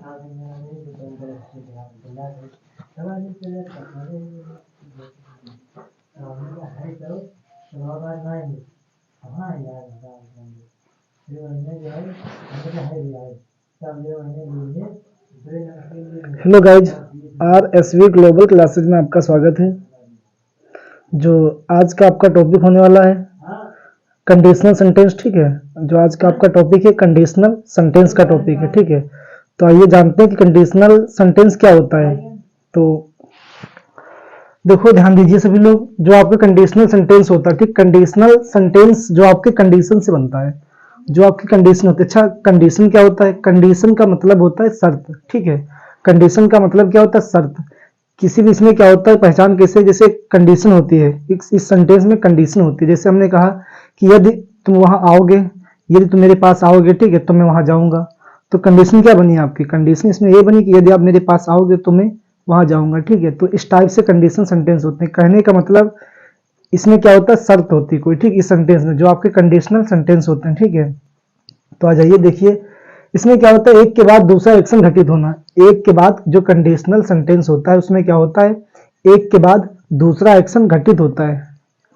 Hello guys, RSV global classes में आपका स्वागत है। जो आज का आपका टॉपिक होने वाला है कंडीशनल सेंटेंस। ठीक है, जो आज का आपका टॉपिक है कंडीशनल सेंटेंस का टॉपिक है। ठीक है, तो आइए जानते हैं कि कंडीशनल सेंटेंस क्या होता है। तो देखो, ध्यान दीजिए सभी लोग, जो आपका कंडीशनल सेंटेंस होता है, ठीक, कंडीशनल सेंटेंस जो आपके कंडीशन से बनता है, जो आपकी कंडीशन होती है। अच्छा, कंडीशन क्या होता है? कंडीशन का मतलब होता है शर्त। ठीक है, कंडीशन का मतलब क्या होता है? शर्त। किसी भी इसमें क्या होता है, पहचान कैसे, जैसे कंडीशन होती है, इस सेंटेंस में कंडीशन होती है। जैसे हमने कहा कि यदि तुम वहां आओगे, यदि तुम मेरे पास आओगे, ठीक है, तो मैं वहां जाऊंगा। तो कंडीशन क्या बनी आपकी? कंडीशन इसमें ये बनी कि यदि आप मेरे पास आओगे तो मैं वहां जाऊंगा। ठीक है, तो इस टाइप से कंडीशन सेंटेंस होते हैं। कहने का मतलब इसमें क्या होता है? शर्त होती है कोई, ठीक, इस सेंटेंस में, जो आपके कंडीशनल सेंटेंस होते हैं। ठीक है, तो आ जाइए देखिए, इसमें क्या होता है? एक के बाद दूसरा एक्शन घटित होना। एक के बाद, जो कंडीशनल सेंटेंस होता है उसमें क्या होता है? एक के बाद दूसरा एक्शन घटित होता है।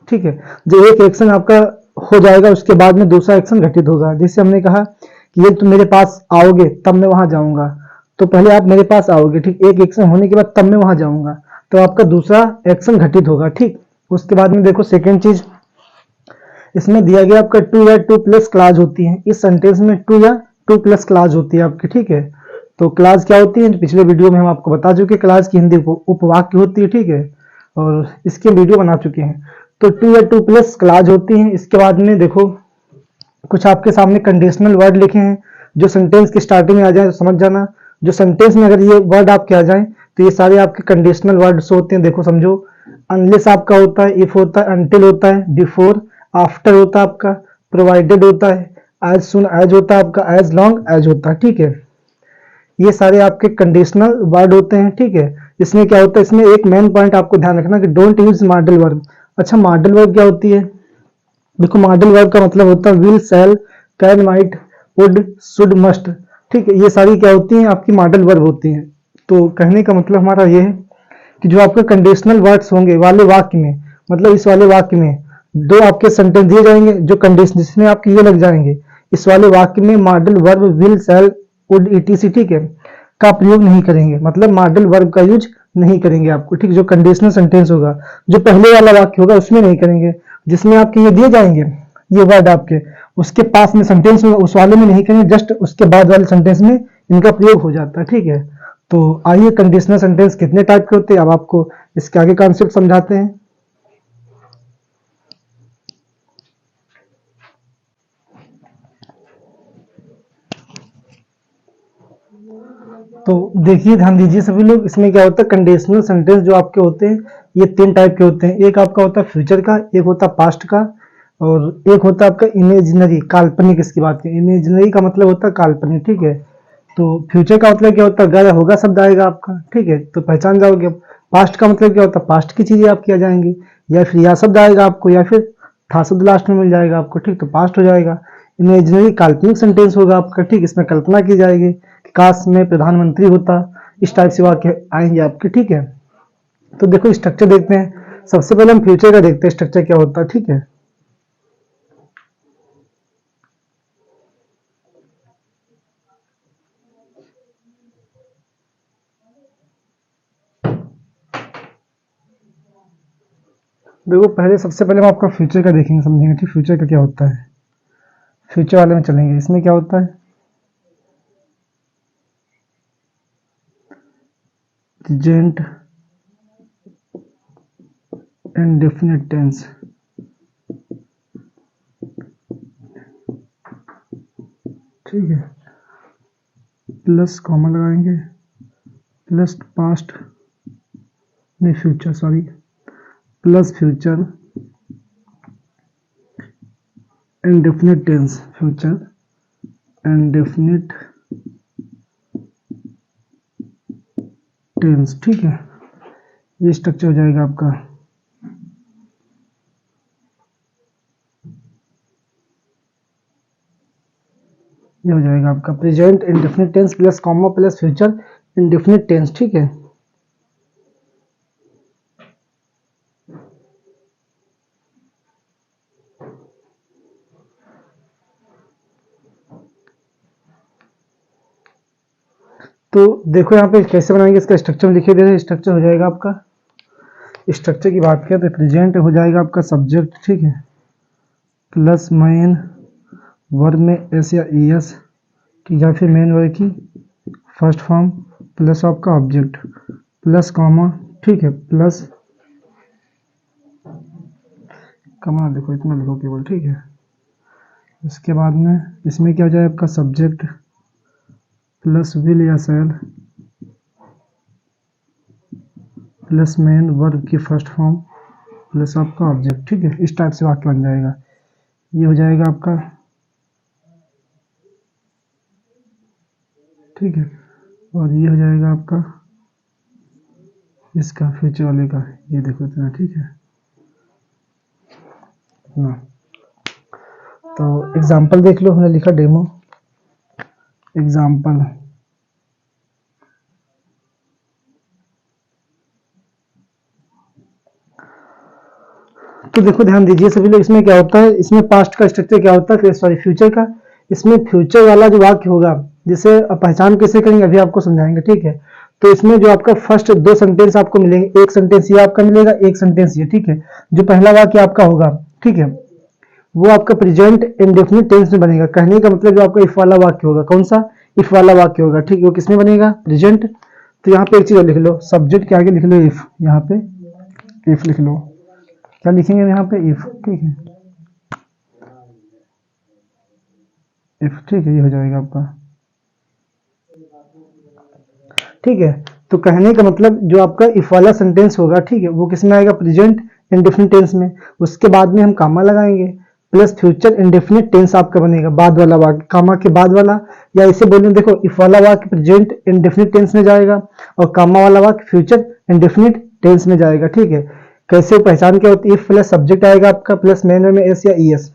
ठीक है, जो एक एक्शन आपका हो जाएगा उसके बाद में दूसरा एक्शन घटित होगा। जैसे हमने कहा कि ये तुम मेरे पास आओगे तब मैं वहां जाऊंगा, तो पहले आप मेरे पास आओगे, ठीक, एक एक्शन होने के बाद तब मैं वहां जाऊंगा, तो आपका दूसरा एक्शन घटित होगा। ठीक, उसके बाद में देखो सेकेंड चीज, इसमें दिया गया आपका टू या टू प्लस क्लाज होती है। इस सेंटेंस में टू या टू प्लस क्लाज होती है आपकी। ठीक है, तो क्लाज क्या होती है? पिछले वीडियो में हम आपको बता चुके, क्लाज की हिंदी उपवाक्य होती है। ठीक है, और इसके वीडियो बना चुके हैं। तो टू या टू प्लस क्लाज होती है। इसके बाद में देखो, कुछ आपके सामने कंडीशनल वर्ड लिखे हैं, जो सेंटेंस की स्टार्टिंग में आ जाए तो समझ जाना। जो सेंटेंस में अगर ये वर्ड आपके आ जाए तो ये सारे आपके कंडीशनल वर्ड्स होते हैं। देखो समझो, अनलेस आपका होता है, इफ होता है, अनटिल होता है, बिफोर, आफ्टर होता है आपका, प्रोवाइडेड होता है, एज सुन एज होता है आपका, एज लॉन्ग एज होता है। ठीक है, ये सारे आपके कंडीशनल वर्ड होते हैं। ठीक है, इसमें क्या होता है? इसमें एक मेन पॉइंट आपको ध्यान रखना कि डोंट यूज मॉडल वर्ब। अच्छा, मॉडल वर्ब क्या होती है? देखो, मॉडल वर्ब का मतलब होता है will, shall, can, might, would, should, must. ठीक है, ये सारी क्या होती हैं? आपकी मॉडल वर्ब होती हैं। तो कहने का मतलब हमारा ये है कि जो आपके कंडीशनल वर्ड्स होंगे वाले वाक्य में, मतलब इस वाले वाक्य में दो आपके सेंटेंस दिए जाएंगे जो कंडीशन जिसमें आपके ये लग जाएंगे, इस वाले वाक्य में model verb will, shall, would, etc, ठीक है, का प्रयोग नहीं करेंगे। मतलब मॉडल वर्ब का यूज नहीं करेंगे आपको। ठीक, जो कंडीशनल सेंटेंस होगा, जो पहले वाला वाक्य होगा उसमें नहीं करेंगे। जिसमें आपके ये दिए जाएंगे ये वर्ड आपके, उसके पास में सेंटेंस में, उस वाले में नहीं करेंगे, जस्ट उसके बाद वाले सेंटेंस में इनका प्रयोग हो जाता है। ठीक है, तो आइए कंडीशनल सेंटेंस कितने टाइप के होते हैं अब आपको इसके आगे कॉन्सेप्ट समझाते हैं। तो देखिए, ध्यान दीजिए सभी लोग, इसमें क्या होता है? कंडीशनल सेंटेंस जो आपके होते हैं ये तीन टाइप के होते हैं। एक आपका होता है फ्यूचर का, एक होता है पास्ट का, और एक होता है आपका इमेजिनरी, काल्पनिक। इसकी बात करें, इमेजिनरी का मतलब होता है काल्पनिक। ठीक है, तो फ्यूचर का मतलब क्या होता है? अगर होगा शब्द आएगा आपका। ठीक है, तो पहचान जाओगे। पास्ट का मतलब क्या होता है? पास्ट की चीजें आपकी आ जाएंगी, या फिर या शब्द आएगा आपको, या फिर था शब्द लास्ट में मिल जाएगा आपको। ठीक, तो पास्ट हो जाएगा। इमेजिनरी काल्पनिक सेंटेंस होगा आपका। ठीक, इसमें कल्पना की जाएगी कि काश में प्रधानमंत्री होता। इस टाइप से वाक्य आएंगे आपके। ठीक है, तो देखो स्ट्रक्चर देखते हैं। सबसे पहले हम फ्यूचर का देखते हैं स्ट्रक्चर क्या होता है। ठीक है, देखो पहले, सबसे पहले हम आपका फ्यूचर का देखेंगे, समझेंगे। ठीक, फ्यूचर का क्या होता है, फ्यूचर वाले में चलेंगे। इसमें क्या होता है? Present indefinite tense. ठीक है, प्लस कॉमा लगाएंगे, प्लस पास्ट, नहीं future, sorry, plus future indefinite tense, future indefinite tense. ठीक है, ये स्ट्रक्चर हो जाएगा आपका। ये हो जाएगा आपका present indefinite tense plus comma plus future indefinite tense, ठीक है। तो देखो यहाँ पे कैसे बनाएंगे, इसका स्ट्रक्चर लिखे दे रहे हैं। स्ट्रक्चर हो जाएगा आपका, स्ट्रक्चर की बात करें तो प्रेजेंट हो जाएगा आपका सब्जेक्ट, ठीक है, प्लस मेन वर्ब में एस या ई एस या फिर मेन वर्ब की फर्स्ट फॉर्म प्लस आपका ऑब्जेक्ट प्लस कॉमा, ठीक है, प्लस कॉमा देखो इतना लिखो केवल, ठीक है। इसके बाद में इसमें क्या हो जाए आपका सब्जेक्ट प्लस विल या सेल प्लस मेन वर्ब की फर्स्ट फॉर्म प्लस आपका ऑब्जेक्ट, ठीक है। इस टाइप से वाक्य बन जाएगा। ये हो जाएगा आपका, ठीक है, और ये हो जाएगा आपका इसका फ्यूचर वाले का, ये देखो इतना, ठीक है ना। तो एग्जाम्पल देख लो, हमने लिखा डेमो एग्जाम्पल। तो देखो ध्यान दीजिए सभी लोग, इसमें क्या होता है, इसमें पास्ट का स्ट्रक्चर क्या होता है, फिर सॉरी फ्यूचर का। इसमें फ्यूचर वाला जो वाक्य होगा, जिसे पहचान कैसे करेंगे अभी आपको समझाएंगे, ठीक है। तो इसमें जो आपका फर्स्ट दो सेंटेंस आपको मिलेंगे, एक सेंटेंस ये आपका मिलेगा, एक सेंटेंस ये, ठीक है। जो पहला वाक्य आपका होगा, ठीक है, वो आपका प्रेजेंट इंडेफिनिट टेंस में बनेगा। कहने का मतलब जो आपका इफ वाला वाक्य होगा, कौन सा, इफ वाला वाक्य होगा, ठीक है, वो किसमें बनेगा, प्रेजेंट। तो यहाँ पे एक चीज और लिख लो, सब्जेक्ट के आगे लिख लो इफ, यहाँ पे इफ लिख लो। क्या लिखेंगे यहाँ पे, इफ, ठीक है, इफ, ठीक है, ये हो जाएगा आपका, ठीक है। तो कहने का मतलब जो आपका इफ वाला सेंटेंस होगा, ठीक है, वो किसमें आएगा, प्रेजेंट इंडेफिनिट टेंस में। उसके बाद में हम कामा लगाएंगे, प्लस फ्यूचर इंडेफिनिट टेंस आपका बनेगा, बाद वाला वाक्य कामा के बाद वाला। या इसे बोलें, देखो इफ वाला वाक्य प्रेजेंट इंडेफिनिट टेंस में जाएगा और कामा वाला वाक्य फ्यूचर इंडेफिनिट टेंस में जाएगा, ठीक है। कैसे पहचान क्या होती है, इफ प्लस सब्जेक्ट आएगा आपका प्लस मेन वर्ब में एस या ई एस।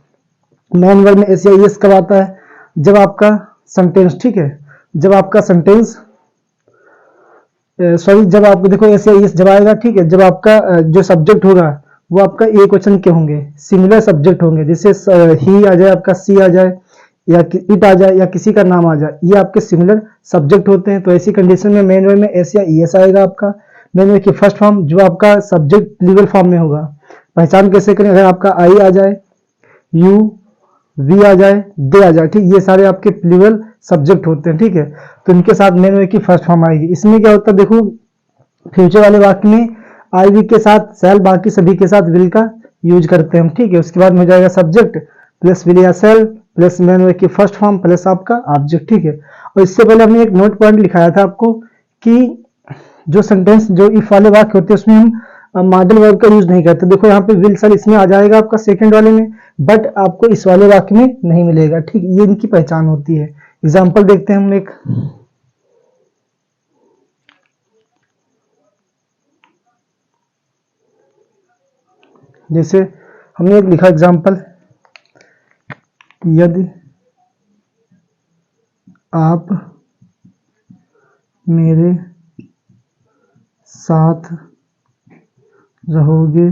मेन वर्ब में एस या ई एस कब आता है, जब आपका सेंटेंस, ठीक है, जब आपका सेंटेंस सॉरी जब आपको देखो ऐसे इस जब आएगा, ठीक है, जब आपका जो सब्जेक्ट होगा वो आपका एक वचन के होंगे, सिंगुलर सब्जेक्ट होंगे, जैसे ही आ जाए, आपका सी आ जाए, या इट आ जाए, या किसी का नाम आ जाए, ये आपके सिंगुलर सब्जेक्ट होते हैं। तो ऐसी कंडीशन में मेन वर्ब में एस या ई एस आएगा आपका। मेन वर्ब की फर्स्ट फॉर्म जो आपका सब्जेक्ट प्लूरल फॉर्म में होगा। पहचान कैसे करें, अगर आपका आई आ जाए, यू, वी आ जाए, दे आ जाए, ठीक, ये सारे आपके प्लूरल सब्जेक्ट होते हैं, ठीक है। तो इनके साथ मेन वर्ब की फर्स्ट फॉर्म आएगी। इसमें क्या होता है, देखो फ्यूचर वाले वाक्य में आई वी के साथ सेल, बाकी सभी के साथ विल का यूज करते हैं हम, ठीक है। उसके बाद में हो जाएगा सब्जेक्ट प्लस विल या सेल प्लस मेन वर्ब की फर्स्ट फॉर्म प्लस आपका ऑब्जेक्ट, ठीक है। और इससे पहले हमने एक नोट पॉइंट लिखाया था आपको कि जो सेंटेंस जो इफ वाले वाक्य होते हैं उसमें हम मॉडल वर्ब का यूज नहीं करते। देखो यहाँ पे विल सर इसमें आ जाएगा आपका सेकंड वाले में, बट आपको इस वाले वाक्य में नहीं मिलेगा, ठीक, ये इनकी पहचान होती है। एग्जाम्पल देखते हैं हम एक, जैसे हमने एक लिखा एग्जाम्पल, यदि आप मेरे साथ रहोगे,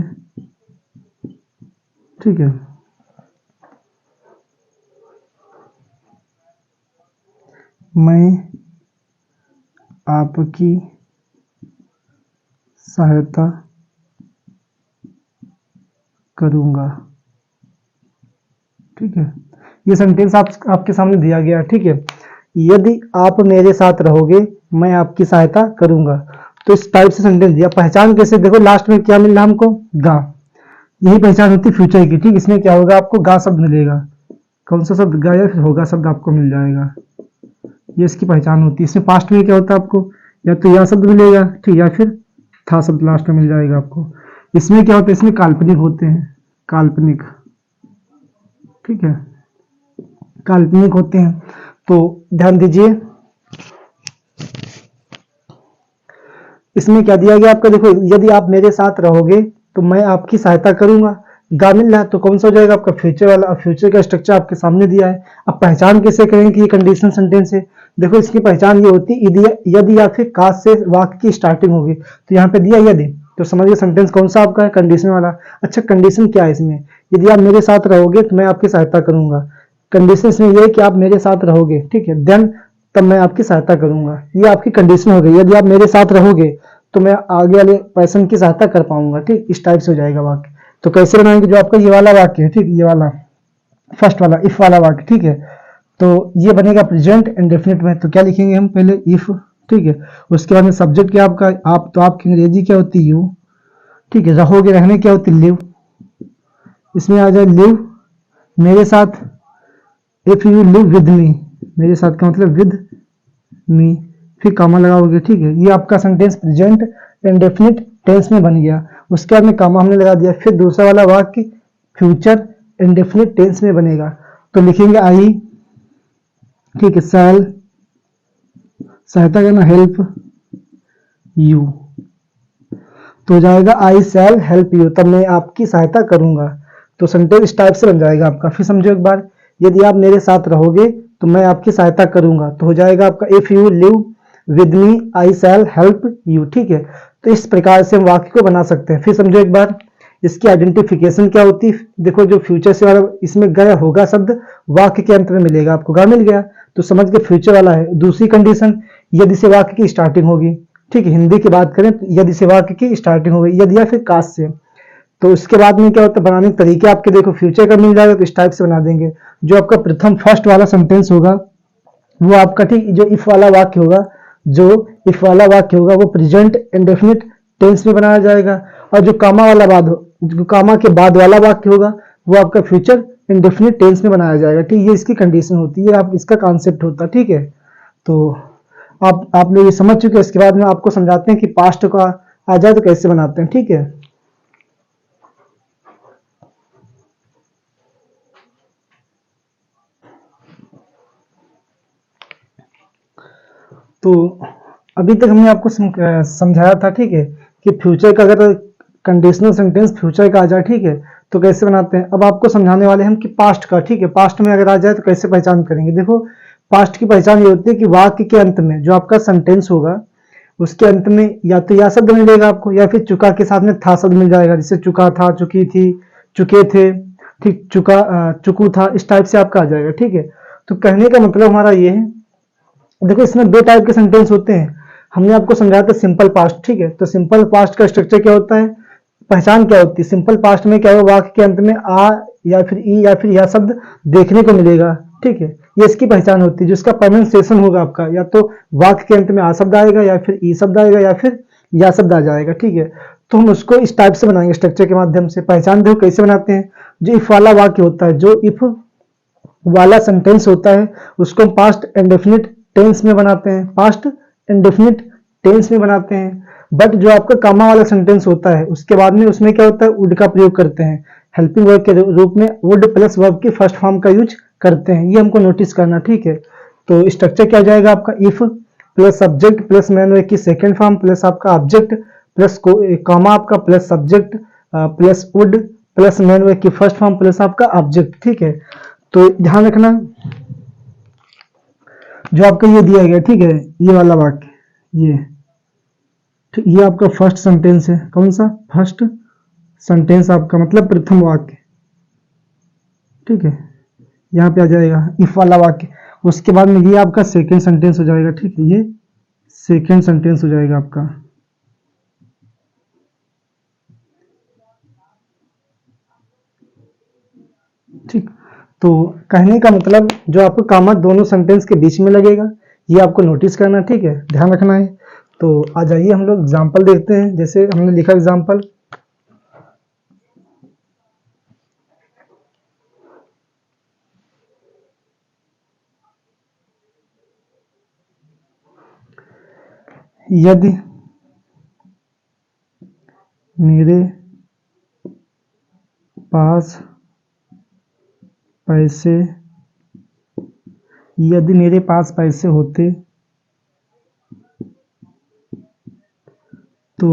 ठीक है, मैं आपकी सहायता करूंगा, ठीक है। ये सेंटेंस आपके सामने दिया गया है, ठीक है। यदि आप मेरे साथ रहोगे मैं आपकी सहायता करूंगा। तो इस टाइप से सेंटेंस दिया। पहचान कैसे, देखो लास्ट में क्या मिल रहा है हमको, गा, यही पहचान होती है फ्यूचर की, ठीक। इसमें क्या होगा, आपको गा शब्द मिलेगा, कौन सा शब्द, गा या फिर होगा शब्द आपको मिल जाएगा, ये इसकी पहचान होती है। इसमें पास्ट में क्या होता है, आपको या तो या शब्द मिलेगा, ठीक, या फिर था शब्द लास्ट में मिल जाएगा आपको। इसमें क्या होता है, इसमें काल्पनिक होते हैं, काल्पनिक, ठीक है, काल्पनिक होते हैं। तो ध्यान दीजिए, इसमें क्या दिया गया आपका, देखो यदि आप मेरे साथ रहोगे तो मैं आपकी सहायता करूंगा। गा मिल रहा है, तो कौन सा हो जाएगा आपका फ्यूचर वाला। अब फ्यूचर का स्ट्रक्चर आपके सामने दिया है। अब पहचान कैसे करेंगे कि ये कंडीशनल सेंटेंस है। देखो इसकी पहचान ये होती है यदि या फिर काश से वाक्य की स्टार्टिंग होगी। तो यहाँ पे दिया यदि, तो समझिए सेंटेंस कौन सा आपका है, कंडीशन वाला। अच्छा कंडीशन क्या है इसमें, यदि आप मेरे साथ रहोगे तो मैं आपकी सहायता करूंगा। कंडीशन इसमें ये है कि आप मेरे साथ रहोगे, ठीक है, देन तब मैं आपकी सहायता करूंगा। ये आपकी कंडीशन हो गई, यदि आप मेरे साथ रहोगे तो मैं आगे वाले पर्सन की सहायता कर पाऊंगा, ठीक, इस टाइप से हो जाएगा वाक्य। तो कैसे बनाएंगे, जो आपका ये वाला वाक्य है, ठीक, ये वाला फर्स्ट वाला इफ वाला वाक्य, ठीक है, तो ये बनेगा प्रेजेंट इंडेफिनिट में। तो क्या लिखेंगे हम, पहले इफ, ठीक है, उसके बाद में सब्जेक्ट क्या आपका आप, तो आपकी अंग्रेजी क्या होती है यू, ठीक है, रहोगे रहने क्या होती है लिव, इसमें आ जाए लिव मेरे साथ। If you live with me, मेरे साथ का मतलब विद मी, फिर कामा लगाओगे, ठीक है, ये आपका सेंटेंस प्रेजेंट इंडेफिनिट टेंस में बन गया। उसके बाद में कामा हमने लगा दिया। फिर दूसरा वाला वाक्य फ्यूचर इंडेफिनिट टेंस में बनेगा। तो लिखेंगे आई, ठीक है, शैल, सहायता करना हेल्प यू, तो हो जाएगा आई शैल हेल्प यू, तब मैं आपकी सहायता करूंगा। तो सेंटेंस इस टाइप से बन जाएगा आपका। फिर समझो एक बार, यदि आप मेरे साथ रहोगे तो मैं आपकी सहायता करूंगा, तो हो जाएगा आपका if you live with me I shell help you, ठीक है। तो इस प्रकार से हम वाक्य को बना सकते हैं। फिर समझो एक बार, इसकी आइडेंटिफिकेशन क्या होती है। देखो जो फ्यूचर से वाला इसमें गया होगा शब्द वाक्य के अंत में मिलेगा आपको, गा मिल गया, तो समझ के फ्यूचर वाला है। दूसरी कंडीशन, यदि से वाक्य की स्टार्टिंग होगी, ठीक है, हिंदी की बात करें तो यदि से वाक्य की स्टार्टिंग हो गई, यदि या फिर काश से, तो उसके बाद में क्या होता है, बनाने के तरीके आपके देखो फ्यूचर का मिल जाएगा तो इस टाइप से बना देंगे। जो आपका प्रथम फर्स्ट वाला सेंटेंस होगा वो आपका, ठीक, जो इफ वाला वाक्य होगा, जो इफ वाला वाक्य होगा वो प्रेजेंट इंडेफिनिट टेंस में बनाया जाएगा। और जो कामा वाला बाद जो कामा के बाद वाला वाक्य होगा वो आपका फ्यूचर इंडेफिनिट टेंस में बनाया जाएगा, ठीक, ये इसकी कंडीशन होती है, आप इसका कॉन्सेप्ट होता है, ठीक है। तो आप लोग ये समझ चुके हैं। इसके बाद में आपको समझाते हैं कि पास्ट का आ जाए तो कैसे बनाते हैं, ठीक है। तो अभी तक हमने आपको समझाया था, ठीक है, कि फ्यूचर का अगर कंडीशनल सेंटेंस फ्यूचर का आ जाए, ठीक है, तो कैसे बनाते हैं। अब आपको समझाने वाले हम कि पास्ट का, ठीक है, पास्ट में अगर आ जाए तो कैसे पहचान करेंगे। देखो पास्ट की पहचान ये होती है कि वाक्य के अंत में जो आपका सेंटेंस होगा उसके अंत में या तो या शब्द मिलेगा आपको, या फिर चुका के साथ में था शब्द मिल जाएगा, जैसे चुका था, चुकी थी, चुके थे, ठीक, चुकू था, इस टाइप से आपका आ जाएगा, ठीक है। तो कहने का मतलब हमारा ये है, देखो इसमें दो टाइप के सेंटेंस होते हैं। हमने आपको समझाया था सिंपल पास्ट, ठीक है, तो सिंपल पास्ट का स्ट्रक्चर क्या होता है, पहचान क्या होती है। सिंपल पास्ट में क्या होगा, वाक्य के अंत में आ या फिर ई या फिर यह शब्द देखने को मिलेगा, ठीक है, ये इसकी पहचान होती है। जिसका प्रोनाउंसिएशन होगा आपका, या तो वाक्य के अंत में आ शब्द आएगा, या फिर ई शब्द आएगा, या फिर या शब्द आ जाएगा, ठीक है। तो हम उसको इस टाइप से बनाएंगे स्ट्रक्चर के माध्यम से। पहचान देखो कैसे बनाते हैं, जो इफ वाला वाक्य होता है, जो इफ वाला सेंटेंस होता है उसको हम पास्ट इंडेफिनिट टेंस में बनाते हैं, पास्ट इंडेफिनिट टेंस में बनाते हैं। बट जो आपका कामा वाला सेंटेंस होता है उसके बाद में उसमें क्या होता है, वुड का प्रयोग करते हैं, हेल्पिंग वर्ब के रूप में वुड प्लस वर्ब की फर्स्ट फॉर्म का यूज करते हैं, ये हमको नोटिस करना, ठीक है। तो स्ट्रक्चर क्या जाएगा आपका, if plus subject plus man verb की सेकेंड फॉर्म प्लस आपका ऑब्जेक्ट प्लस कामा आपका plus subject plus would plus man verb की फर्स्ट फॉर्म प्लस आपका ऑब्जेक्ट, ठीक है। तो ध्यान रखना जो आपका ये दिया गया, ठीक है, ये वाला वाक्य, ये ठीक, ये आपका फर्स्ट सेंटेंस है। कौन सा फर्स्ट सेंटेंस, आपका मतलब प्रथम वाक्य, ठीक है, यहाँ पे आ जाएगा इफ वाला वाक्य। उसके बाद में ये आपका सेकेंड सेंटेंस हो जाएगा, ठीक है, ये सेकेंड सेंटेंस हो जाएगा आपका, ठीक। तो कहने का मतलब जो आपको कामा दोनों सेंटेंस के बीच में लगेगा, ये आपको नोटिस करना, ठीक है, ध्यान रखना है। तो आ जाइए हम लोग एग्जाम्पल देखते हैं। जैसे हमने लिखा एग्जाम्पल, यदि मेरे पास पैसे यदि मेरे पास पैसे होते तो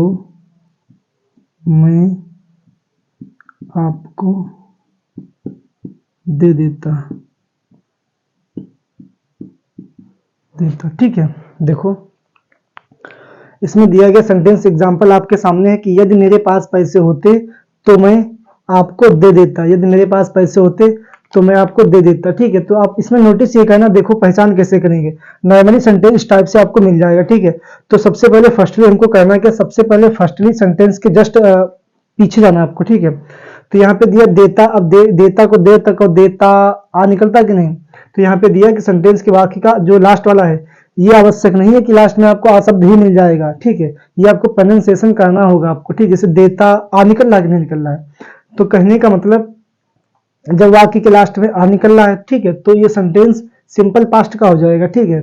मैं आपको दे देता देता। ठीक है, देखो इसमें दिया गया सेंटेंस एग्जांपल आपके सामने है कि यदि मेरे पास पैसे होते तो मैं आपको दे देता। यदि मेरे पास पैसे होते तो मैं आपको दे देता। ठीक है, तो आप इसमें नोटिस ये करना, देखो पहचान कैसे करेंगे। नॉर्मली सेंटेंस इस टाइप से आपको मिल जाएगा। ठीक है, तो सबसे पहले फर्स्टली हमको करना है कि सबसे पहले फर्स्टली सेंटेंस के जस्ट पीछे जाना है आपको। ठीक है, तो यहाँ पे दिया देता। अब देता को दे तक और देता आ निकलता कि नहीं, तो यहाँ पे दिया कि सेंटेंस के वाक्य का जो लास्ट वाला है ये आवश्यक नहीं है कि लास्ट में आपको आ शब्द ही मिल जाएगा। ठीक है, ये आपको प्रोनाउंसिएशन करना होगा आपको। ठीक है, जैसे देता आ निकल रहा है कि नहीं निकल रहा है, तो कहने का मतलब जब वाक्य के लास्ट में आ निकल रहा है, ठीक है, तो ये सेंटेंस सिंपल पास्ट का हो जाएगा। ठीक है,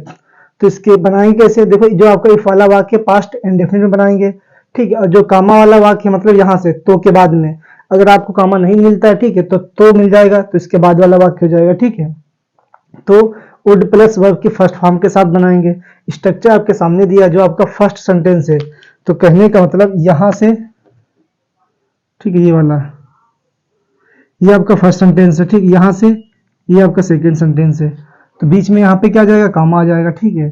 तो इसके बनाएंगे कैसे, देखो जो आपका इफ वाला वाक्य पास्ट इंडेफिनिट में बनाएंगे। ठीक है, और जो कामा वाला वाक्य मतलब यहाँ से तो के बाद में अगर आपको कामा नहीं मिलता है, ठीक है, तो मिल जाएगा, तो इसके बाद वाला वाक्य हो जाएगा। ठीक है, तो वुड प्लस वर्ब की फर्स्ट फॉर्म के साथ बनाएंगे। स्ट्रक्चर आपके सामने दिया जो आपका फर्स्ट सेंटेंस है, तो कहने का मतलब यहां से, ठीक है, ये वाला ये आपका फर्स्ट सेंटेंस है। ठीक, यहां से ये आपका सेकंड सेंटेंस है, तो बीच में यहाँ पे क्या आ जाएगा, कामा आ जाएगा। ठीक है,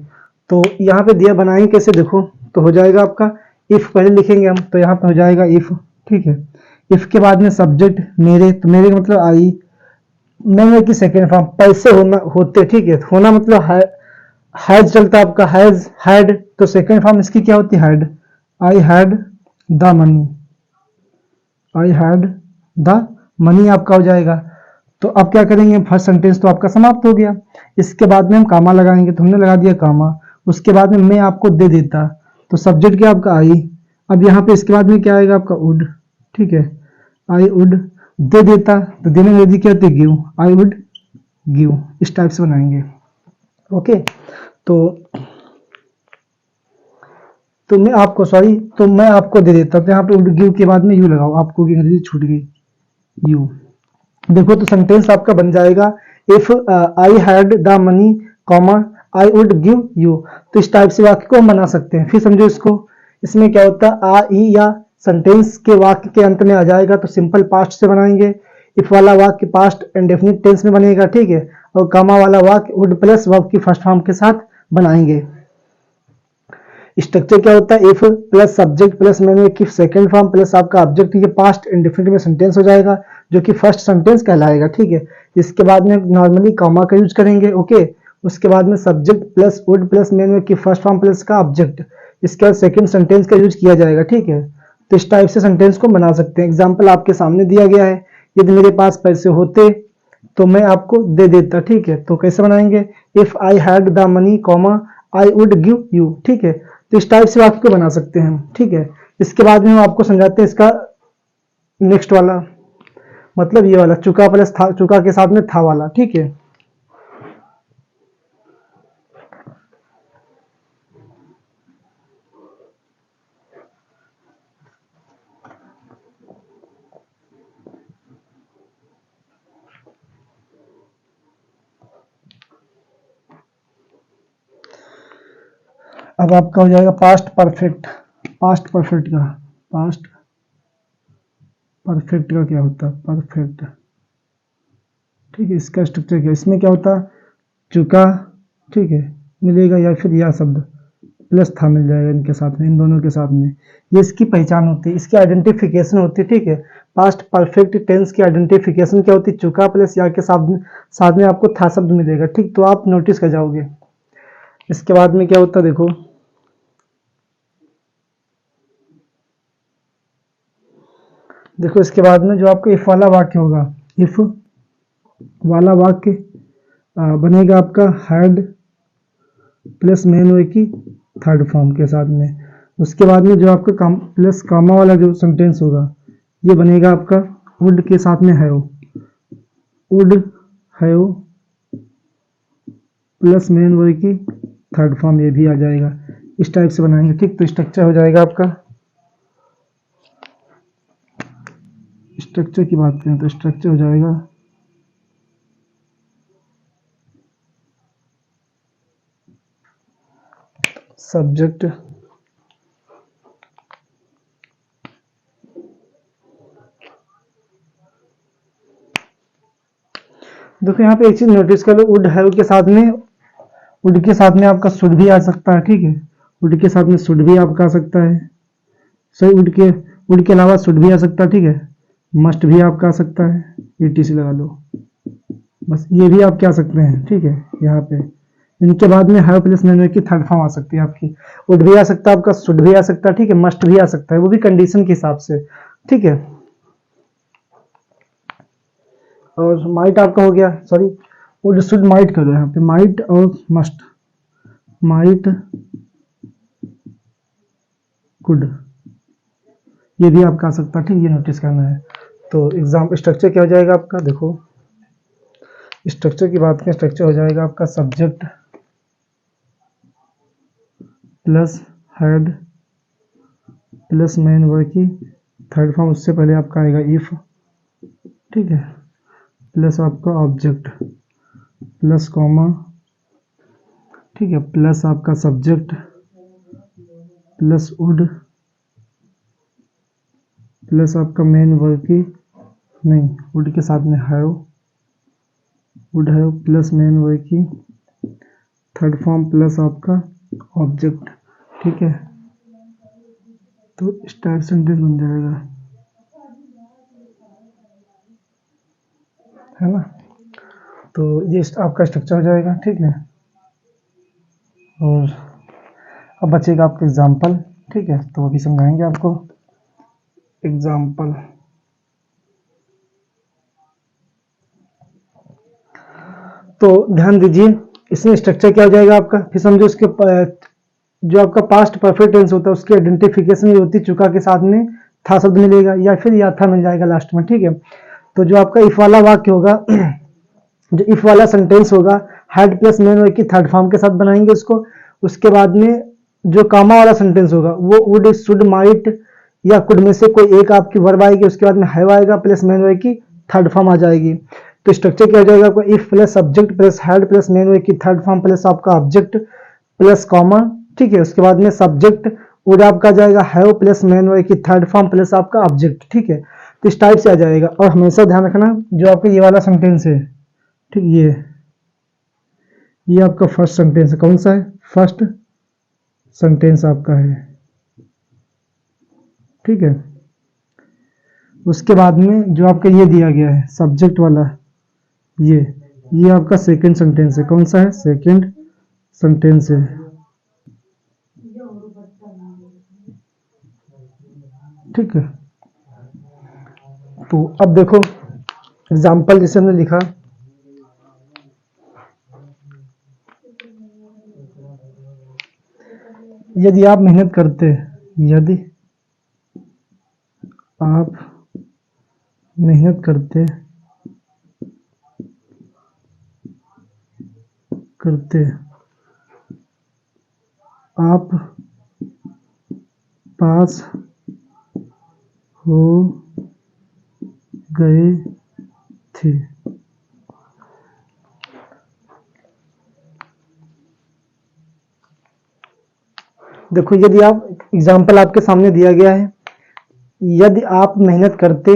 तो यहाँ पे दिया बनाएंगे कैसे, देखो तो हो जाएगा आपका इफ पहले लिखेंगे हम, तो यहाँ पे हो जाएगा इफ। ठीक है, इफ के बाद में सब्जेक्ट मेरे, तो मेरे का मतलब आई, मैं की सेकेंड फॉर्म पैसे होना होते। ठीक है, होना मतलब हैज चलता है आपका, हैज हैड, तो सेकेंड फॉर्म इसकी क्या होती है, had. I had the money, I had the money आपका हो जाएगा। तो अब क्या करेंगे, फर्स्ट सेंटेंस तो आपका समाप्त हो गया। इसके बाद में हम कामा लगाएंगे, तो हमने लगा दिया कामा। उसके बाद में मैं आपको दे देता, तो सब्जेक्ट क्या आपका आई। अब यहाँ पे इसके बाद में क्या आएगा आपका वुड। ठीक है, आई वुड दे देता, तो देने में यदि क्या होती है, गिव, आई वुड गिव। इस टाइप से बनाएंगे। ओके, तो मैं आपको सॉरी, तो मैं आपको दे देता, तो यहाँ पे वुड गिव के बाद में यू लगाओ, आपको की अंग्रेजी छूट गई, यू। देखो तो सेंटेंस आपका बन जाएगा if I had the money comma I would give you. तो इस टाइप से वाक्य को हम बना सकते हैं। फिर समझो इसको, इसमें क्या होता है, आ ई या सेंटेंस के वाक्य के अंत में आ जाएगा तो सिंपल पास्ट से बनाएंगे। इफ वाला वाक्य पास्ट इंडेफिनिट टेंस में बनेगा। ठीक है, और कामा वाला वाक्य वुड प्लस वर्ब की फर्स्ट फॉर्म के साथ बनाएंगे। स्ट्रक्चर क्या होता है, इफ प्लस सब्जेक्ट प्लस मैंने की सेकंड फॉर्म प्लस आपका ऑब्जेक्ट, ये पास्ट इंडेफिनिट में सेंटेंस हो जाएगा जो कि फर्स्ट सेंटेंस कहलाएगा। ठीक है, इसके बाद में नॉर्मली कॉमा का यूज करेंगे। ओके, उसके बाद में सब्जेक्ट प्लस वुड प्लस मैंने की फर्स्ट फॉर्म प्लस का ऑब्जेक्ट, इसके बाद सेकंड सेंटेंस का यूज किया जाएगा। ठीक है, तो इस टाइप से सेंटेंस को बना सकते हैं। एग्जाम्पल आपके सामने दिया गया है, यदि मेरे पास पैसे होते तो मैं आपको दे देता। ठीक है, तो कैसे बनाएंगे, if I had the money comma I would give you. ठीक है, तो इस टाइप से वाक्य को बना सकते हैं हम। ठीक है, इसके बाद में हम आपको समझाते हैं इसका नेक्स्ट वाला, मतलब ये वाला चुका प्लस था, चुका के साथ में था वाला। ठीक है, अब आपका हो जाएगा पास्ट परफेक्ट। पास्ट परफेक्ट का, पास्ट परफेक्ट का क्या होता है, परफेक्ट। ठीक है, इसका स्ट्रक्चर क्या, इसमें क्या होता है, चुका, ठीक है, मिलेगा या फिर या शब्द प्लस था मिल जाएगा इनके साथ में, इन दोनों के साथ में। ये इसकी पहचान होती है, इसकी आइडेंटिफिकेशन होती है। ठीक है, पास्ट परफेक्ट टेंस की आइडेंटिफिकेशन क्या होती है, चुका प्लस या के साथ में आपको था शब्द मिलेगा। ठीक, तो आप नोटिस कर जाओगे। इसके बाद में क्या होता है, देखो देखो इसके बाद में जो आपका इफ वाला वाक्य होगा, इफ वाला वाक्य बनेगा आपका हैड प्लस मेन वे की थर्ड फॉर्म के साथ में। उसके बाद में जो आपका प्लस कामा वाला जो सेंटेंस होगा ये बनेगा आपका वुड के साथ में have, would have plus main वे की थर्ड फॉर्म, ये भी आ जाएगा। इस टाइप से बनाएंगे। ठीक, तो स्ट्रक्चर हो जाएगा आपका, स्ट्रक्चर की बात करें तो स्ट्रक्चर हो जाएगा सब्जेक्ट देखो यहाँ पे एक चीज नोटिस कर लो, वुड हैव के साथ में, वुड के साथ में आपका शुड भी आ सकता है, ठीक है, वुड के साथ में शुड भी आपका आ सकता है, सही, वुड के अलावा शुड भी आ सकता है, ठीक है, मस्ट भी आपका आ सकता है, ETC लगा लो, बस ये भी आप क्या सकते हैं, ठीक है। यहाँ पे इनके बाद में हैव प्लस मैन की थर्ड फॉर्म आ सकती है आपकी, वुड भी आ सकता है आपका, शुड भी आ सकता है, ठीक है, मस्ट भी आ सकता है, वो भी कंडीशन के हिसाब से, ठीक है। और माइट आपका हो गया, सॉरी वुड शुड माइट करो यहाँ पे, माइट और मस्ट, माइट कुड, ये भी आपका आ सकता है, ठीक, ये नोटिस करना है। तो एग्जाम स्ट्रक्चर क्या हो जाएगा आपका, देखो स्ट्रक्चर की बात करें, स्ट्रक्चर हो जाएगा आपका subject plus head plus main verb की थर्ड फॉर्म, उससे पहले आपका आएगा इफ, ठीक है, प्लस आपका ऑब्जेक्ट प्लस कॉमा, ठीक है, प्लस आपका सब्जेक्ट प्लस वुड प्लस आपका मेन वर्ब की, नहीं वुड के साथ में have, would have plus main verb की थर्ड फॉर्म प्लस आपका ऑब्जेक्ट, ठीक है, तो स्टार्ट सेंटेंस बन जाएगा, है ना। तो ये आपका स्ट्रक्चर हो जाएगा, ठीक है। और अब बचेगा आपका एग्जाम्पल, ठीक है, तो अभी समझाएंगे आपको एग्जाम्पल। तो ध्यान दीजिए, इसमें स्ट्रक्चर क्या हो जाएगा आपका, फिर समझो इसके जो आपका पास्ट परफेक्ट टेंस होता है उसकी आइडेंटिफिकेशन ये होती है, चुका के साथ में था शब्द मिलेगा या फिर या था मिल जाएगा लास्ट में, ठीक है। तो जो आपका इफ वाला वाक्य होगा जो इफ वाला सेंटेंस होगा, हेड प्लस मेन वर्ब की थर्ड फॉर्म के साथ बनाएंगे उसको, उसके बाद में जो कामा वाला सेंटेंस होगा वो वुड शुड माइट या कुड में से कोई एक आपकी वर्ब आएगी, उसके बाद में हैव आएगा प्लस मेन वर्ब की थर्ड फॉर्म आ जाएगी। तो स्ट्रक्चर क्या हो जाएगा आपका, if plus subject plus head plus main verb की थर्ड फॉर्म प्लस आपका ऑब्जेक्ट प्लस कॉमा, ठीक है, उसके बाद में सब्जेक्ट वुड आपका जाएगा हैव प्लस मेन वर्ब की थर्ड फॉर्म प्लस आपका ऑब्जेक्ट, ठीक है। तो इस टाइप से आ जाएगा। और हमेशा ध्यान रखना जो आपका ये वाला सेंटेंस है, ठीक, ये आपका फर्स्ट सेंटेंस है, कौन सा है, फर्स्ट सेंटेंस आपका है, ठीक है। उसके बाद में जो आपका ये दिया गया है सब्जेक्ट वाला, ये आपका सेकंड सेंटेंस है, कौन सा है, सेकंड सेंटेंस है, ठीक है। तो अब देखो एग्जाम्पल जैसे हमने लिखा, यदि आप मेहनत करते, यदि आप मेहनत करते आप पास हो गए थे, देखो यदि आप, एग्जाम्पल आपके सामने दिया गया है, यदि आप मेहनत करते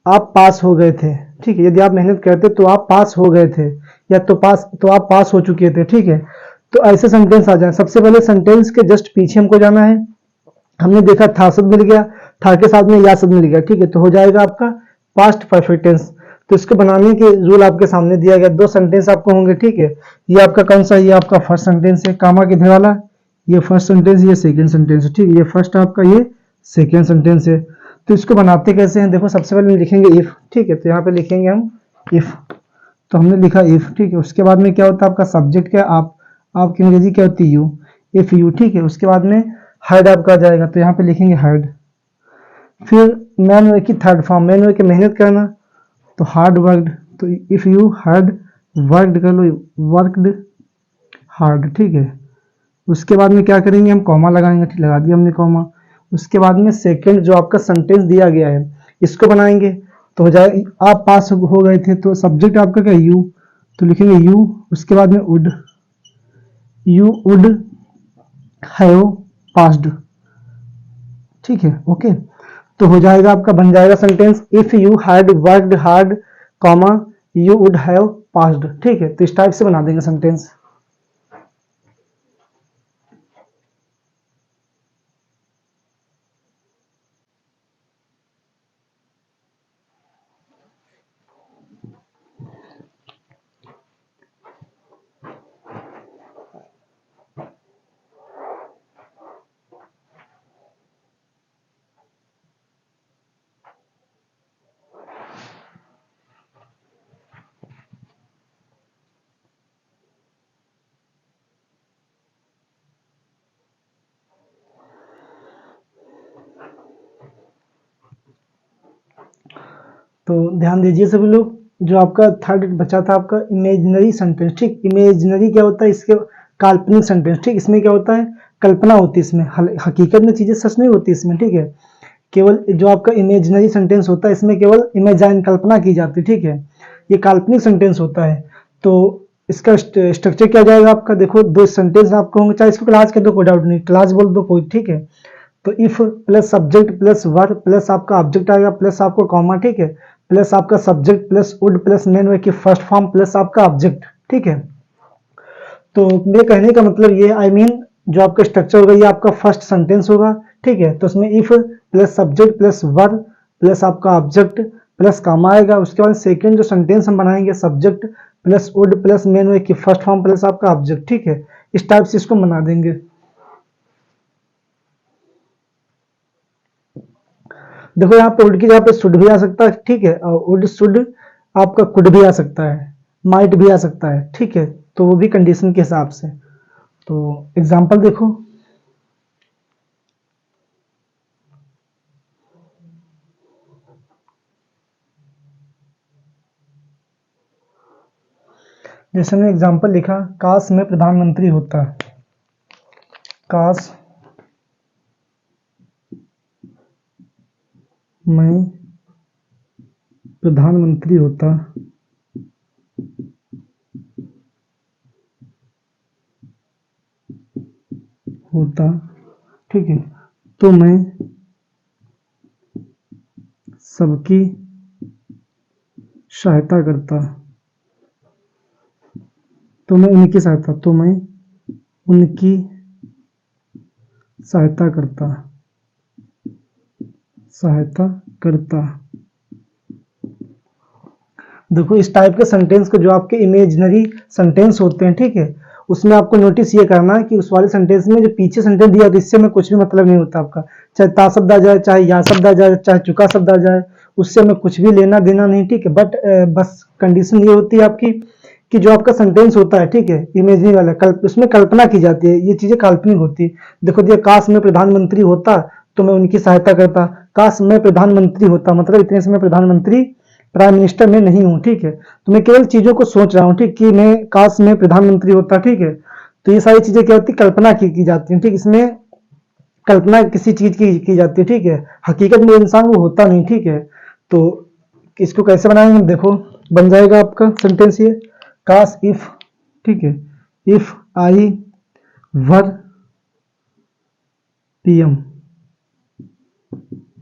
आप पास हो गए थे, ठीक है, यदि आप मेहनत करते तो आप पास हो गए थे, या तो आप पास हो चुके थे, ठीक है। तो ऐसे सेंटेंस आ जाए, सबसे पहले सेंटेंस के जस्ट पीछे हमको जाना है, हमने देखा था शब्द मिल गया, था के साथ में या शब्द मिल गया, ठीक है, तो हो जाएगा आपका पास्ट परफेक्ट टेंस। तो इसको बनाने के रूल आपके सामने दिया गया, दो सेंटेंस आपको होंगे, ठीक है। ये आपका कौन सा, ये आपका फर्स्ट सेंटेंस है, कामा किधर वाला, ये फर्स्ट सेंटेंस, ये सेकंड सेंटेंस है, ठीक है, ये फर्स्ट आपका, ये सेकंड सेंटेंस है। तो इसको बनाते कैसे हैं, देखो सबसे पहले लिखेंगे इफ, ठीक है, तो यहाँ पे लिखेंगे हम इफ, तो हमने लिखा इफ, ठीक है। उसके बाद में क्या होता है आपका सब्जेक्ट क्या, आपकी अंग्रेजी क्या होती है, यू, इफ यू, ठीक है। उसके बाद में हेड आपका आ जाएगा, तो यहाँ पे लिखेंगे हेड, फिर मैन वर्ब की थर्ड फॉर्म, मैन वर्ब की मेहनत करना, तो हार्ड वर्कड, तो इफ यू हार्ड वर्कड कर लो, वर्कड हार्ड, ठीक है। उसके बाद में क्या करेंगे हम, कॉमा लगाएंगे, ठीक, लगा दिया हमने कॉमा। उसके बाद में सेकंड जो आपका सेंटेंस दिया गया है इसको बनाएंगे, तो हो जाए आप पास हो गए थे, तो सब्जेक्ट आपका क्या, यू, तो लिखेंगे यू। उसके बाद में would, you would have passed, ठीक है, ओके। तो हो जाएगा आपका, बन जाएगा sentence, if you had worked hard, comma you would have passed, ठीक है। तो इस टाइप से बना देंगे सेंटेंस। तो ध्यान दीजिए सभी लोग, जो आपका थर्ड बचा था आपका इमेजिनरी सेंटेंस, ठीक। इमेजिनरी क्या होता है, इसके काल्पनिक सेंटेंस, ठीक। इसमें क्या होता है, कल्पना होती है इसमें, हकीकत में चीजें सच नहीं होती इसमें, ठीक है। केवल जो आपका इमेजिनरी सेंटेंस होता है इसमें केवल इमेजाइन, कल्पना की जाती है, ठीक है। ये काल्पनिक सेंटेंस होता है। तो इसका स्ट्रक्चर क्या जाएगा आपका, देखो दो सेंटेंस आपको होंगे, चाहे इसको क्लास कर दो कोई डाउट नहीं, क्लास बोल दो कोई, ठीक है। तो if plus subject plus verb plus आपका ऑब्जेक्ट आएगा प्लस आपको कॉमा, ठीक है, प्लस आपका subject plus would plus main verb की फर्स्ट फॉर्म प्लस आपका ऑब्जेक्ट, ठीक है। तो मेरे कहने का मतलब ये आई मीन जो आपका स्ट्रक्चर होगा ये आपका फर्स्ट सेंटेंस होगा, ठीक है। तो उसमें if plus subject plus verb plus आपका ऑब्जेक्ट प्लस कॉमा आएगा। उसके बाद सेकंड जो सेंटेंस हम बनाएंगे subject plus would plus main verb की फर्स्ट फॉर्म प्लस आपका ऑब्जेक्ट, ठीक है। इस टाइप से इसको बना देंगे। देखो यहाँ पे वुड की जगह पे शुड भी आ सकता है, ठीक है, और वुड शुड आपका कुड भी आ सकता है, माइट भी आ सकता है, ठीक है। तो वो भी कंडीशन के हिसाब से। तो एग्जांपल देखो, जैसे मैंने एग्जांपल लिखा, काश मैं प्रधानमंत्री होता, काश मैं प्रधानमंत्री होता, होता, ठीक है, तो मैं सबकी सहायता करता, तो मैं उनकी सहायता, तो मैं उनकी सहायता करता, सहायता करता। देखो इस टाइप के सेंटेंस को जो आपके इमेजिनरी सेंटेंस होते हैं, ठीक है, उसमें आपको नोटिस ये करना है कि उस वाले सेंटेंस में जो पीछे सेंटेंस दिया तो इससे में कुछ भी मतलब नहीं होता आपका, चाहे ता शब्द आ जाए, चाहे या शब्द आ जाए, चाहे चुका शब्द आ जाए, उससे में कुछ भी लेना देना नहीं, ठीक है। बट बस कंडीशन ये होती है आपकी कि जो आपका सेंटेंस होता है, ठीक है, इमेजिनरी वाला उसमें कल्पना की जाती है, ये चीजें काल्पनिक होती है। देखो दिया, काश मैं प्रधानमंत्री होता तो मैं उनकी सहायता करता, काश मैं प्रधानमंत्री होता मतलब इतने से मैं प्रधानमंत्री प्राइम मिनिस्टर में नहीं हूँ, ठीक है। तो मैं केवल चीजों को सोच रहा हूँ, ठीक, कि मैं काश मैं प्रधानमंत्री होता, ठीक है। तो ये सारी चीजें क्या होती है, कल्पना की जाती है, ठीक। इसमें कल्पना किसी चीज की जाती है, ठीक है, हकीकत में इंसान वो होता नहीं, ठीक है। तो इसको कैसे बनाएंगे देखो, बन जाएगा आपका सेंटेंस ये, काश इफ, ठीक है, if I were PM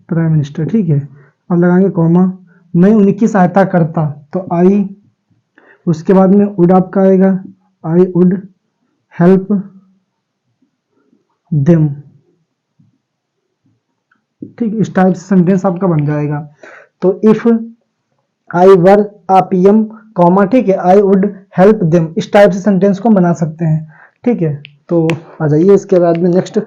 prime minister, ठीक है। अब लगाएंगे कॉमा, मैं उनकी सहायता करता, तो आई, उसके बाद में वुड आपका आएगा, आई वुड हेल्प देम, ठीक। इस टाइप से सेंटेंस आपका बन जाएगा। तो if I were a PM comma, ठीक है, आई वुड हेल्प देम, इस टाइप से सेंटेंस को बना सकते हैं, ठीक है। तो आ जाइए इसके बाद में नेक्स्ट।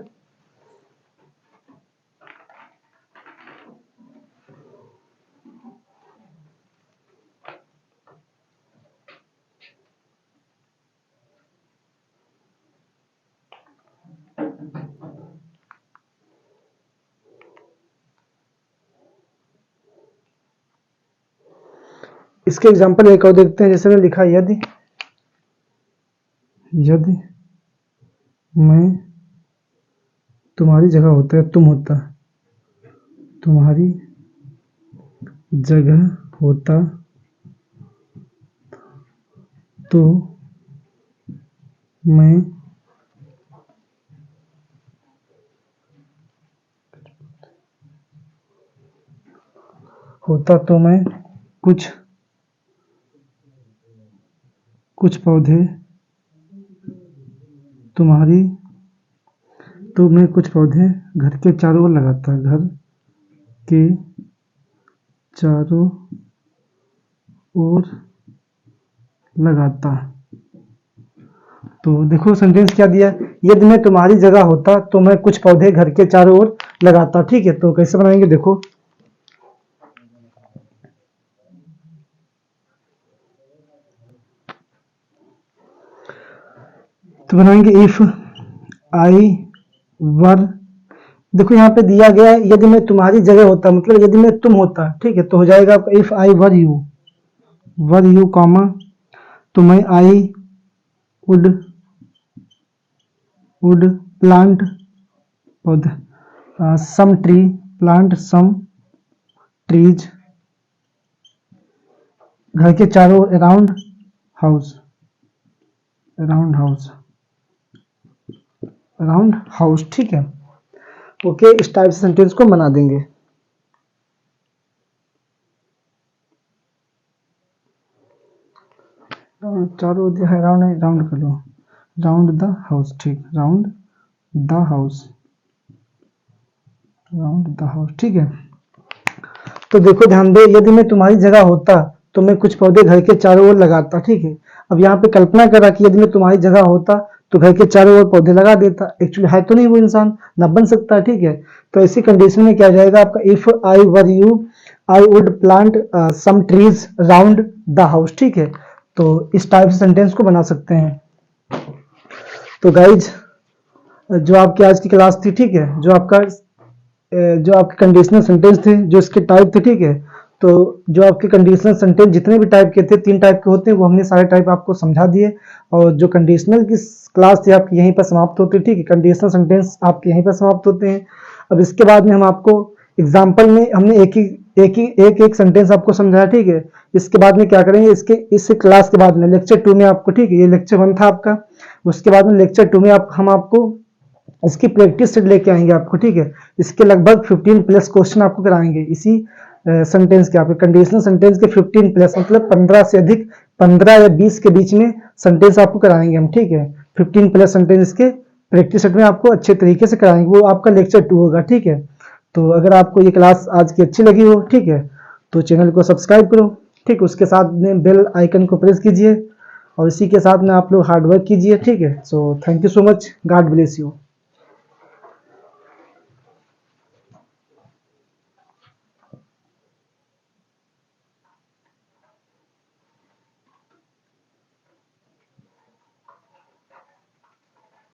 इसके एग्जांपल एक और देखते हैं, जैसे मैंने लिखा, यदि यदि मैं तुम्हारी जगह होता है, तुम होता, तुम्हारी जगह होता तो मैं होता तो मैं कुछ कुछ पौधे तुम्हारी तो मैं कुछ पौधे घर के चारों ओर लगाता, घर के चारों ओर लगाता। तो देखो सेंटेंस क्या दिया, यदि मैं तुम्हारी जगह होता तो मैं कुछ पौधे घर के चारों ओर लगाता। ठीक है, तो कैसे बनाएंगे देखो, तो बनाएंगे इफ आई वर, देखो यहाँ पे दिया गया है यदि मैं तुम्हारी जगह होता, मतलब यदि मैं तुम होता। ठीक है, तो हो जाएगा आपका if I were you comma, तो मैं आई वुड प्लांट पौधा सम ट्री, प्लांट सम ट्रीज, घर के चारों अराउंड हाउस। ठीक है, ओके, इस टाइप से सेंटेंस को बना देंगे। चारों राउंड कर लो, राउंड द हाउस। ठीक, राउंड द हाउस। ठीक है, तो देखो ध्यान दो, यदि मैं तुम्हारी जगह होता तो मैं कुछ पौधे घर के चारों ओर लगाता। ठीक है, अब यहाँ पे कल्पना करा कि यदि मैं तुम्हारी जगह होता तो घर के चारों ओर पौधे लगा देता, एक्चुअली है तो नहीं वो इंसान, ना बन सकता। ठीक है, तो ऐसी कंडीशन में क्या जाएगा आपका, if I were you I would plant some trees round the house. ठीक है, तो इस टाइप से सेंटेंस को बना सकते हैं। तो गाइज जो आपकी आज की क्लास थी, ठीक है, जो आपके कंडीशनल सेंटेंस थे, जो इसके टाइप थे। ठीक है, तो जो आपके कंडीशनल सेंटेंस जितने भी टाइप के थे, 3 टाइप के होते हैं, वो हमने सारे टाइप आपको समझा दिए। और जो कंडीशनल की क्लास थी आपकी यहीं पर समाप्त होती है। ठीक है, कंडीशनल सेंटेंस आपके यहीं पर समाप्त होते हैं। अब इसके बाद में हम आपको एग्जाम्पल में हमने एक सेंटेंस आपको समझाया। ठीक है, इसके बाद में क्या करेंगे, इस क्लास के बाद में लेक्चर 2 में आपको, ठीक है, ये लेक्चर 1 था आपका, उसके बाद में लेक्चर 2 में हम आपको इसकी प्रैक्टिस सेट लेके आएंगे आपको। ठीक है, इसके लगभग 15 प्लस क्वेश्चन आपको कराएंगे इसी सेंटेंस के, आपके कंडीशनल सेंटेंस के 15 प्लस, मतलब 15 से अधिक, 15 या 20 के बीच में सेंटेंस आपको कराएंगे हम। ठीक है, 15 प्लस सेंटेंस के प्रैक्टिस सेट में आपको अच्छे तरीके से कराएंगे, वो आपका लेक्चर 2 होगा। ठीक है, तो अगर आपको ये क्लास आज की अच्छी लगी हो, ठीक है, तो चैनल को सब्सक्राइब करो। ठीक, उसके साथ में बेल आइकन को प्रेस कीजिए और इसी के साथ में आप लोग हार्डवर्क कीजिए। ठीक है, so thank you so much, God bless you.